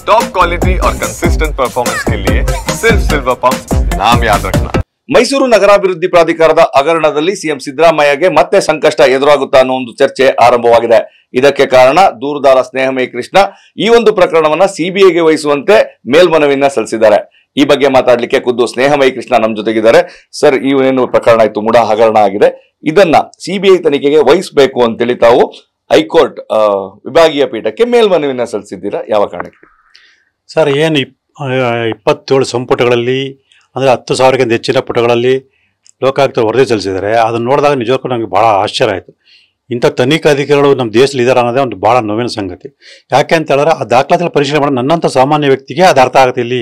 Top quality और consistent performance के लिए सिर्फ सिल्वर पंप नाम याद रखना। ಮೈಸೂರು ನಗರಾಭಿವೃದ್ಧಿ ಪ್ರಾಧಿಕಾರದ ಹಗರಣದಲ್ಲಿ ಸಿಎಂ ಸಿದ್ದರಾಮಯ್ಯಗೆ ಮತ್ತೆ ಸಂಕಷ್ಟ ಎದುರಾಗುತ್ತಾ ಅನ್ನೋ ಒಂದು ಚರ್ಚೆ ಆರಂಭವಾಗಿದೆ. ಇದಕ್ಕೆ ಕಾರಣ ದೂರುದಾರ ಸ್ನೇಹಮಯಿ ಕೃಷ್ಣ ಈ ಒಂದು ಪ್ರಕರಣವನ್ನ ಸಿಬಿಐಗೆ ವಹಿಸುವಂತೆ ಮೇಲ್ಮನವಿಯನ್ನ ಸಲ್ಲಿಸಿದ್ದಾರೆ. ಈ ಬಗ್ಗೆ ಮಾತಾಡ್ಲಿಕ್ಕೆ ಖುದ್ದು ಸ್ನೇಹಮಯಿ ಕೃಷ್ಣ ನಮ್ಮ ಜೊತೆಗಿದ್ದಾರೆ. ಸರ್, ಈ ಏನು ಪ್ರಕರಣ ಇತ್ತು, ಮುಡಾ ಹಗರಣ ಆಗಿದೆ, ಇದನ್ನ ಸಿಬಿಐ ತನಿಖೆಗೆ ವಹಿಸಬೇಕು ಅಂತೇಳಿ ತಾವು ಹೈಕೋರ್ಟ್ ವಿಭಾಗೀಯ ಪೀಠಕ್ಕೆ ಮೇಲ್ಮನವಿಯನ್ನ ಸಲ್ಲಿಸಿದ್ದೀರಾ, ಯಾವ ಕಾರಣಕ್ಕೆ? ಸರ್, ಏನು 27 ಸಂಪುಟಗಳಲ್ಲಿ ಅಂದರೆ 10,000ಕ್ಕಿಂತ ಹೆಚ್ಚಿನ ಪುಟಗಳಲ್ಲಿ ಲೋಕಾಯುಕ್ತ ವರದಿ ಸಲ್ಲಿಸಿದ್ದಾರೆ. ಅದನ್ನು ನೋಡಿದಾಗ ನಿಜಕ್ಕೂ ನನಗೆ ಭಾಳ ಆಶ್ಚರ್ಯ ಆಯಿತು. ಇಂಥ ತನಿಖಾಧಿಕಾರಿಗಳು ನಮ್ಮ ದೇಶದಲ್ಲಿ ಇದ್ದಾರೆ ಅನ್ನೋದೇ ಒಂದು ಭಾಳ ನೋವಿನ ಸಂಗತಿ. ಯಾಕೆ ಅಂತ ಹೇಳಿದ್ರೆ ಆ ದಾಖಲಾತಿಗಳ ಪರಿಶೀಲನೆ ಮಾಡಿ ನನ್ನಂಥ ಸಾಮಾನ್ಯ ವ್ಯಕ್ತಿಗೆ ಅದು ಅರ್ಥ ಆಗುತ್ತೆ ಇಲ್ಲಿ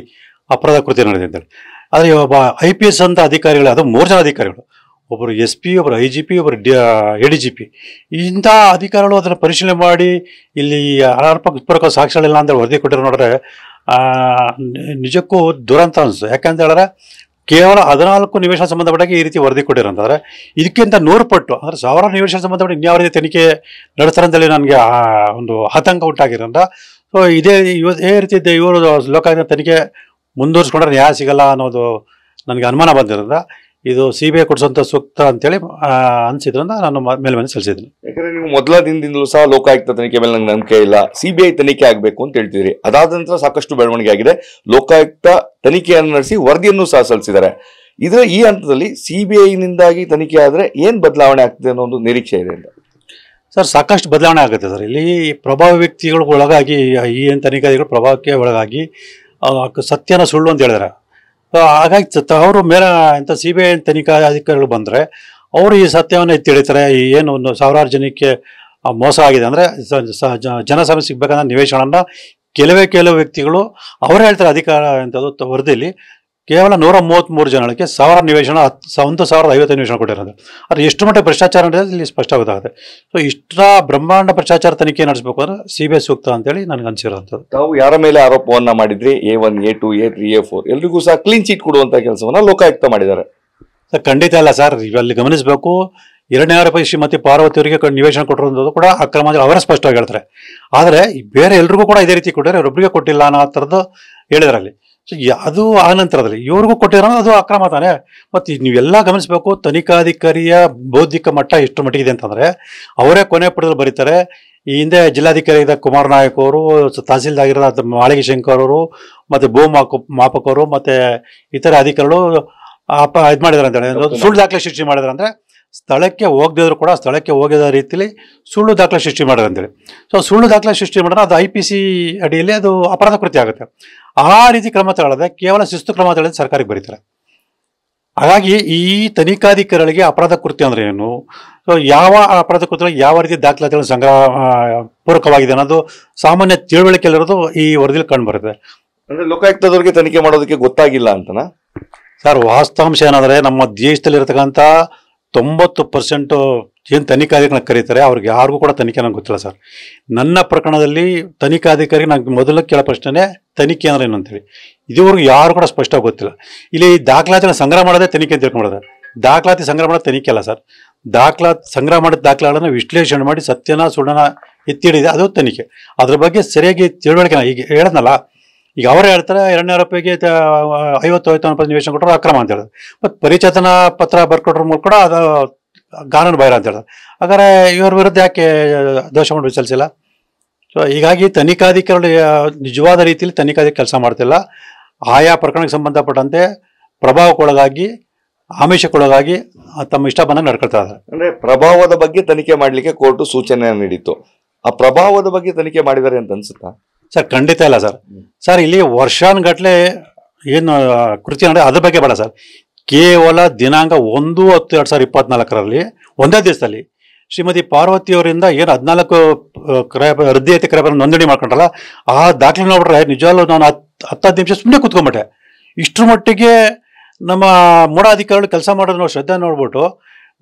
ಅಪರಾಧ ಕೃತ್ಯ ನಡೆದಿದೆ ಅಂತೇಳಿ. ಆದರೆ ಒಬ್ಬ IPS ಅಂತ ಅಧಿಕಾರಿಗಳು, ಅದು 3 ಜನ ಅಧಿಕಾರಿಗಳು, ಒಬ್ಬರು SP, ಒಬ್ಬರು IGP, ಒಬ್ಬರು ADGP, ಇಂಥ ಅಧಿಕಾರಿಗಳು ಅದನ್ನು ಪರಿಶೀಲನೆ ಮಾಡಿ ಇಲ್ಲಿ ಅನರ್ಪಕ ಸಾಕ್ಷ್ಯಗಳಿಲ್ಲ ಅಂತ ವರದಿ ಕೊಟ್ಟಿರೋ ನೋಡಿದ್ರೆ ನಿಜಕ್ಕೂ ದುರಂತ ಅನಿಸ್ತು. ಯಾಕಂತ ಹೇಳಿದ್ರೆ ಕೇವಲ 14 ನಿವೇಶನ ಸಂಬಂಧಪಟ್ಟಾಗಿ ಈ ರೀತಿ ವರದಿ ಕೊಟ್ಟಿರೋಂತಂದರೆ ಇದಕ್ಕಿಂತ 100 ಪಟ್ಟು ಅಂದರೆ 1000 ನಿವೇಶನ ಸಂಬಂಧಪಟ್ಟ ಇನ್ಯಾವ ರೀತಿ ತನಿಖೆ ನಡೆಸ್ತಾರೆ ಅಂತೇಳಿ ನನಗೆ ಒಂದು ಆತಂಕ ಉಂಟಾಗಿರೋದ್ರಿಂದ ಸೊ ಇದೇ ರೀತಿ ಇವರು ಲೋಕಾಯುಕ್ತ ತನಿಖೆ ಮುಂದುವರಿಸ್ಕೊಂಡ್ರೆ ನ್ಯಾಯ ಸಿಗಲ್ಲ ಅನ್ನೋದು ನನಗೆ ಅನುಮಾನ ಬಂದಿರೋದ್ರಿಂದ ಇದು CBI ಕೊಡಿಸುವಂಥ ಸೂಕ್ತ ಅಂತೇಳಿ ಅನಿಸಿದ್ರಿಂದ ನಾನು ಮೇಲ್ಮನೆ ಸಲ್ಲಿಸಿದ್ದೀನಿ. ಯಾಕಂದ್ರೆ ನೀವು ಮೊದಲ ದಿನದಿಂದಲೂ ಸಹ ಲೋಕಾಯುಕ್ತ ತನಿಖೆ ಮೇಲೆ ನಂಗೆ ನಂಬಿಕೆ ಇಲ್ಲ, CBI ತನಿಖೆ ಆಗಬೇಕು ಅಂತ ಹೇಳ್ತಿದ್ರಿ. ಅದಾದ ನಂತರ ಸಾಕಷ್ಟು ಬೆಳವಣಿಗೆ ಆಗಿದೆ. ಲೋಕಾಯುಕ್ತ ತನಿಖೆಯನ್ನು ನಡೆಸಿ ವರದಿಯನ್ನು ಸಹ ಸಲ್ಲಿಸಿದ್ದಾರೆ. ಇದರ ಈ ಹಂತದಲ್ಲಿ CBI-ನಿಂದಾಗಿ ತನಿಖೆ ಆದರೆ ಏನು ಬದಲಾವಣೆ ಆಗ್ತದೆ ಅನ್ನೋ ಒಂದು ನಿರೀಕ್ಷೆ ಇದೆ ಅಂತ? ಸರ್, ಸಾಕಷ್ಟು ಬದಲಾವಣೆ ಆಗುತ್ತೆ ಸರ್. ಇಲ್ಲಿ ಪ್ರಭಾವ ವ್ಯಕ್ತಿಗಳು ಒಳಗಾಗಿ ಈ ಏನು ತನಿಖಾಧಿಕಾರಿಗಳು ಪ್ರಭಾವಕ್ಕೆ ಒಳಗಾಗಿ ಸತ್ಯನ ಸುಳ್ಳು ಅಂತ ಹೇಳಿದ್ರೆ ಹಾಗಾಗಿ ಅವರು ಮೇಲೆ ಇಂಥ CBI ತನಿಖಾ ಅಧಿಕಾರಿಗಳು ಬಂದರೆ ಅವರು ಈ ಸತ್ಯವನ್ನು ಎತ್ತಿ ಹಿಡಿತಾರೆ. ಏನು ಒಂದು 1000 ಜನಕ್ಕೆ ಮೋಸ ಆಗಿದೆ ಅಂದರೆ ಜನಸಮಸ್ಯೆ ಸಿಗ್ಬೇಕಂದ್ರೆ ನಿವೇಶನನ ಕೆಲವು ವ್ಯಕ್ತಿಗಳು ಅವರೇ ಹೇಳ್ತಾರೆ. ಅಧಿಕಾರ ಅಂಥದ್ದು ವರದಿಯಲ್ಲಿ ಕೇವಲ 133 ಜನಕ್ಕೆ 1000 ನಿವೇಶನ 1,050 ನಿವೇಶನ ಕೊಟ್ಟಿರೋದು. ಅದು ಎಷ್ಟು ಮಟ್ಟ ಭ್ರಷ್ಟಾಚಾರ ನಡೆಯೋದು ಇಲ್ಲಿ ಸ್ಪಷ್ಟ ಗೊತ್ತಾಗುತ್ತೆ. ಸೊ ಇಷ್ಟ ಬ್ರಹ್ಮಾಂಡ ಭ್ರಷ್ಟಾಚಾರ ತನಿಖೆ ನಡೆಸಬೇಕು ಅಂದರೆ CBI ಸೂಕ್ತ ಅಂತೇಳಿ ನನಗೆ ಅನಿಸಿರೋಂಥದ್ದು. ತಾವು ಯಾರ ಮೇಲೆ ಆರೋಪವನ್ನ ಮಾಡಿದ್ರಿ? A1, A2, A3, A4 ಎಲ್ರಿಗೂ ಸಹ ಕ್ಲೀನ್ ಚೀಟ್ ಕೊಡುವಂತ ಕೆಲಸವನ್ನ ಲೋಕಾಯುಕ್ತ ಮಾಡಿದ್ದಾರೆ. ಸರ್, ಖಂಡಿತ ಅಲ್ಲ ಸರ್. ಇವೆಲ್ಲಿ ಗಮನಿಸಬೇಕು, 2ನೇ ಆರೋಪಿ ಶ್ರೀಮತಿ ಪಾರ್ವತಿ ಅವರಿಗೆ ನಿವೇಶನ ಕೊಟ್ಟಿರೋದು ಕೂಡ ಅಕ್ರಮ ಅವರೇ ಸ್ಪಷ್ಟವಾಗಿ ಹೇಳ್ತಾರೆ. ಆದರೆ ಬೇರೆ ಎಲ್ರಿಗೂ ಕೂಡ ಇದೇ ರೀತಿ ಕೊಟ್ಟಿದ್ದಾರೆ, ಅವರೊಬ್ಬರಿಗೆ ಕೊಟ್ಟಿಲ್ಲ ಅನ್ನೋ ಥರದ್ದು ಹೇಳಿದ್ರಲ್ಲಿ. ಸೊ ಅದು ಆ ನಂತರದಲ್ಲಿ ಇವ್ರಿಗೂ ಕೊಟ್ಟಿರೋ ಅದು ಅಕ್ರಮ ತಾನೆ. ಮತ್ತು ನೀವೆಲ್ಲ ಗಮನಿಸಬೇಕು, ತನಿಖಾಧಿಕಾರಿಯ ಬೌದ್ಧಿಕ ಮಟ್ಟ ಎಷ್ಟು ಮಟ್ಟಿಗಿದೆ ಅಂತಂದರೆ ಅವರೇ ಕೊನೆ ಪಡೆದಲ್ಲಿ ಬರೀತಾರೆ. ಈ ಹಿಂದೆ ಜಿಲ್ಲಾಧಿಕಾರಿ ಕುಮಾರ್ ನಾಯಕ್ ಅವರು, ತಹಸೀಲ್ದಾರ್ ಆಗಿರೋ ಮಾಳಿಗೆ ಶಂಕರ್ ಅವರು, ಮತ್ತು ಭೂ ಮಾಪಕರು ಮತ್ತು ಇತರ ಅಧಿಕಾರಿಗಳು ಇದು ಮಾಡಿದಾರೆ ಅಂತೇಳಿ ಸುಳ್ಳು ದಾಖಲೆ ಸೃಷ್ಟಿ ಮಾಡಿದಾರೆ. ಅಂದರೆ ಸ್ಥಳಕ್ಕೆ ಹೋಗದಿದ್ರು ಕೂಡ ಸ್ಥಳಕ್ಕೆ ಹೋಗಿದ ರೀತಿಯಲ್ಲಿ ಸುಳ್ಳು ದಾಖಲೆ ಸೃಷ್ಟಿ ಮಾಡಿದ್ರೆ ಅಂತೇಳಿ. ಸೊ ಸುಳ್ಳು ದಾಖಲೆ ಸೃಷ್ಟಿ ಮಾಡಿದ್ರೆ ಅದು IPC ಅಡಿಯಲ್ಲಿ ಅದು ಅಪರಾಧ ಕೃತ್ಯ ಆಗುತ್ತೆ. ಆ ರೀತಿ ಕ್ರಮ ತಗೊಳ್ಳದೆ ಕೇವಲ ಶಿಸ್ತು ಕ್ರಮ ತಗೊಳ್ಳೋದು ಸರ್ಕಾರಕ್ಕೆ ಬರೀತಾರೆ. ಹಾಗಾಗಿ ಈ ತನಿಖಾಧಿಕಾರಿಗಳಿಗೆ ಅಪರಾಧ ಕೃತ್ಯ ಅಂದರೆ ಏನು, ಸೊ ಯಾವ ಅಪರಾಧ ಕೃತ್ಯ ಯಾವ ರೀತಿ ದಾಖಲಾತಿಗಳು ಸಂಗ್ರಹ ಪೂರಕವಾಗಿದೆ ಅನ್ನೋದು ಸಾಮಾನ್ಯ ತಿಳುವಳಿಕೆಯಲ್ಲಿರೋದು ಈ ವರದಿಯಲ್ಲಿ ಕಂಡು ಬರುತ್ತೆ. ಅಂದ್ರೆ ಲೋಕಾಯುಕ್ತದವ್ರಿಗೆ ತನಿಖೆ ಮಾಡೋದಕ್ಕೆ ಗೊತ್ತಾಗಿಲ್ಲ ಅಂತನಾ? ಸರ್, ವಾಸ್ತವಾಂಶ ಏನಾದರೆ ನಮ್ಮ ದೇಶದಲ್ಲಿರ್ತಕ್ಕಂಥ 90% ಏನು ತನಿಖಾಧಿಕಾರಿಗಳನ್ನ ಕರೀತಾರೆ ಅವ್ರಿಗೆ ಯಾರಿಗೂ ಕೂಡ ತನಿಖೆ ನಂಗೆ ಗೊತ್ತಿಲ್ಲ ಸರ್. ನನ್ನ ಪ್ರಕರಣದಲ್ಲಿ ತನಿಖಾಧಿಕಾರಿ ನಂಗೆ ಮೊದಲು ಕೇಳೋ ಪ್ರಶ್ನೆ ತನಿಖೆ ಅಂದ್ರೆ ಏನು ಅಂತೇಳಿ ಇದುವರೆಗೂ ಯಾರು ಕೂಡ ಸ್ಪಷ್ಟವಾಗಿ ಗೊತ್ತಿಲ್ಲ. ಇಲ್ಲಿ ದಾಖಲಾತಿನ ಸಂಗ್ರಹ ಮಾಡೋದೇ ತನಿಖೆ ಅಂತ ತಿಳ್ಕೊಂಡಿದ್ದಾರೆ. ದಾಖಲಾತಿ ಸಂಗ್ರಹ ಮಾಡೋದು ತನಿಖೆ ಅಲ್ಲ ಸರ್. ಸಂಗ್ರಹ ಮಾಡಿದ ದಾಖಲೆಗಳನ್ನು ವಿಶ್ಲೇಷಣೆ ಮಾಡಿ ಸತ್ಯನ ಸುಳ್ಳನ ಎತ್ತಿ ಹಿಡಿದೆ ಅದು ತನಿಖೆ. ಅದ್ರ ಬಗ್ಗೆ ಸರಿಯಾಗಿ ತಿಳುವಳಿಕೆ ಈಗ ಹೇಳದ್ನಲ್ಲ, ಈಗ ಅವರೇ ಹೇಳ್ತಾರೆ 2ನೇ ಆರೋಪಿಗೆ 50 ನಿವೇಶನ ಕೊಟ್ಟರು ಅಕ್ರಮ ಅಂತ ಹೇಳಿದ್ರು. ಮತ್ತು ಪರಿಚೇತನ ಪತ್ರ ಬರ್ಕೊಟ್ರ ಮೂಲಕ ಕೂಡ ಅದು ಕಾನೂನು ಬಾಹಿರ ಅಂತ ಹೇಳಿದ್ರು. ಹಾಗಾದ್ರೆ ಇವ್ರ ವಿರುದ್ಧ ಯಾಕೆ ದೋಷ ಮಾಡಿ ಸಲ್ಲಿಸಿಲ್ಲ? ಸೊ ಹೀಗಾಗಿ ತನಿಖಾಧಿಕಾರಿಗಳು ನಿಜವಾದ ರೀತಿಯಲ್ಲಿ ತನಿಖಾಧಿಕಾರಿ ಕೆಲಸ ಮಾಡ್ತಿಲ್ಲ. ಆಯಾ ಪ್ರಕರಣಕ್ಕೆ ಸಂಬಂಧಪಟ್ಟಂತೆ ಪ್ರಭಾವಕ್ಕೊಳಗಾಗಿ ಆಮಿಷಕ್ಕೊಳಗಾಗಿ ತಮ್ಮ ಇಷ್ಟ ಬಂದಾಗ ನಡ್ಕೊಳ್ತಾ ಇದ್ದಾರೆ. ಅಂದ್ರೆ ಪ್ರಭಾವದ ಬಗ್ಗೆ ತನಿಖೆ ಮಾಡಲಿಕ್ಕೆ ಕೋರ್ಟ್ ಸೂಚನೆ ನೀಡಿತ್ತು. ಆ ಪ್ರಭಾವದ ಬಗ್ಗೆ ತನಿಖೆ ಮಾಡಿದ್ದಾರೆ ಅಂತ ಅನ್ಸುತ್ತಾ? ಸರ್, ಖಂಡಿತ ಇಲ್ಲ ಸರ್. ಸರ್, ಇಲ್ಲಿ ವರ್ಷಾನುಗಟ್ಲೆ ಏನು ಕೃತ್ಯ ಅಂದರೆ ಅದ್ರ ಬಗ್ಗೆ ಬೇಡ ಸರ್. ಕೇವಲ ದಿನಾಂಕ 1/10/2024 ಒಂದೇ ದಿವಸದಲ್ಲಿ ಶ್ರೀಮತಿ ಪಾರ್ವತಿಯವರಿಂದ ಏನು 14 ರದ್ದಿಯತೆ ಕ್ರಯ ನೋಂದಣಿ ಮಾಡ್ಕೊಂಡ್ರಲ್ಲ, ಆ ದಾಖಲೆ ನೋಡ್ರೆ ನಿಜವಾಗ್ಲೂ ನಾನು 10 ನಿಮಿಷ ಸುಮ್ಮನೆ ಕೂತ್ಕೊಂಡ್ಬಿಟ್ಟೆ. ಇಷ್ಟರ ಮಟ್ಟಿಗೆ ನಮ್ಮ ಮೂಢಾಧಿಕಾರಿಗಳು ಕೆಲಸ ಮಾಡೋದು ನಾವು ಶ್ರದ್ಧೆ ನೋಡ್ಬಿಟ್ಟು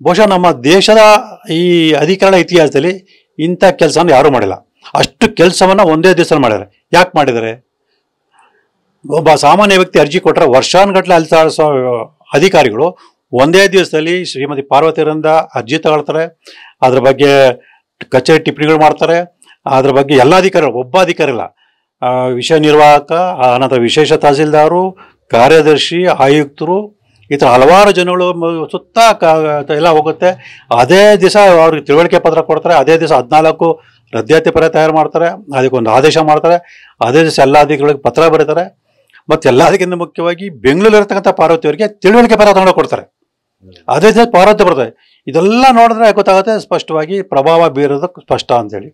ಬಹುಶಃ ನಮ್ಮ ದೇಶದ ಈ ಅಧಿಕಾರಿಗಳ ಇತಿಹಾಸದಲ್ಲಿ ಇಂಥ ಕೆಲಸವನ್ನು ಯಾರೂ ಮಾಡಿಲ್ಲ. ಅಷ್ಟು ಕೆಲಸವನ್ನು ಒಂದೇ ದಿವಸ ಮಾಡಿದ್ದಾರೆ. ಯಾಕೆ ಮಾಡಿದ್ದಾರೆ? ಒಬ್ಬ ಸಾಮಾನ್ಯ ವ್ಯಕ್ತಿ ಅರ್ಜಿ ಕೊಟ್ಟರೆ ವರ್ಷಾನುಗಟ್ಟಲೆ ಅಲ್ಸಾಡಿಸೋ ಅಧಿಕಾರಿಗಳು ಒಂದೇ ದಿವಸದಲ್ಲಿ ಶ್ರೀಮತಿ ಪಾರ್ವತಿಯರಿಂದ ಅರ್ಜಿ ತಗೊಳ್ತಾರೆ, ಅದ್ರ ಬಗ್ಗೆ ಕಚೇರಿ ಟಿಪ್ಪಣಿಗಳು ಮಾಡ್ತಾರೆ, ಅದ್ರ ಬಗ್ಗೆ ಎಲ್ಲ ಅಧಿಕಾರಿಗಳು, ಒಬ್ಬ ಅಧಿಕಾರಿ ಇಲ್ಲ, ವಿಷಯ ನಿರ್ವಾಹಕ, ಅನಂತರ ವಿಶೇಷ ತಹಸೀಲ್ದಾರು, ಕಾರ್ಯದರ್ಶಿ, ಆಯುಕ್ತರು, ಈ ಥರ ಹಲವಾರು ಜನಗಳು ಸುತ್ತ ಎಲ್ಲ ಹೋಗುತ್ತೆ. ಅದೇ ದಿವಸ ಅವ್ರಿಗೆ ತಿಳುವಳಿಕೆ ಪತ್ರ ಕೊಡ್ತಾರೆ. ಅದೇ ದಿವಸ 14 ರದ್ಯಾತಿ ಪರ ತಯಾರು ಮಾಡ್ತಾರೆ. ಅದಕ್ಕೊಂದು ಆದೇಶ ಮಾಡ್ತಾರೆ. ಅದೇ ದಿವಸ ಎಲ್ಲ ಅಧಿಕಾರಿಗಳಿಗೆ ಪತ್ರ ಬರೀತಾರೆ. ಮತ್ತು ಎಲ್ಲದಕ್ಕಿಂತ ಮುಖ್ಯವಾಗಿ ಬೆಂಗಳೂರಿರ್ತಕ್ಕಂಥ ಪಾರ್ವತಿ ಅವರಿಗೆ ತಿಳುವಳಿಕೆ ಪತ್ರ ತಗೊಂಡು ಕೊಡ್ತಾರೆ. ಅದೇ ದಿವಸ ಪಾರ್ವತಿ ಬರ್ತದೆ. ಇದೆಲ್ಲ ನೋಡಿದ್ರೆ ಗೊತ್ತಾಗುತ್ತೆ ಸ್ಪಷ್ಟವಾಗಿ ಪ್ರಭಾವ ಬೀರೋದು ಸ್ಪಷ್ಟ ಅಂತೇಳಿ.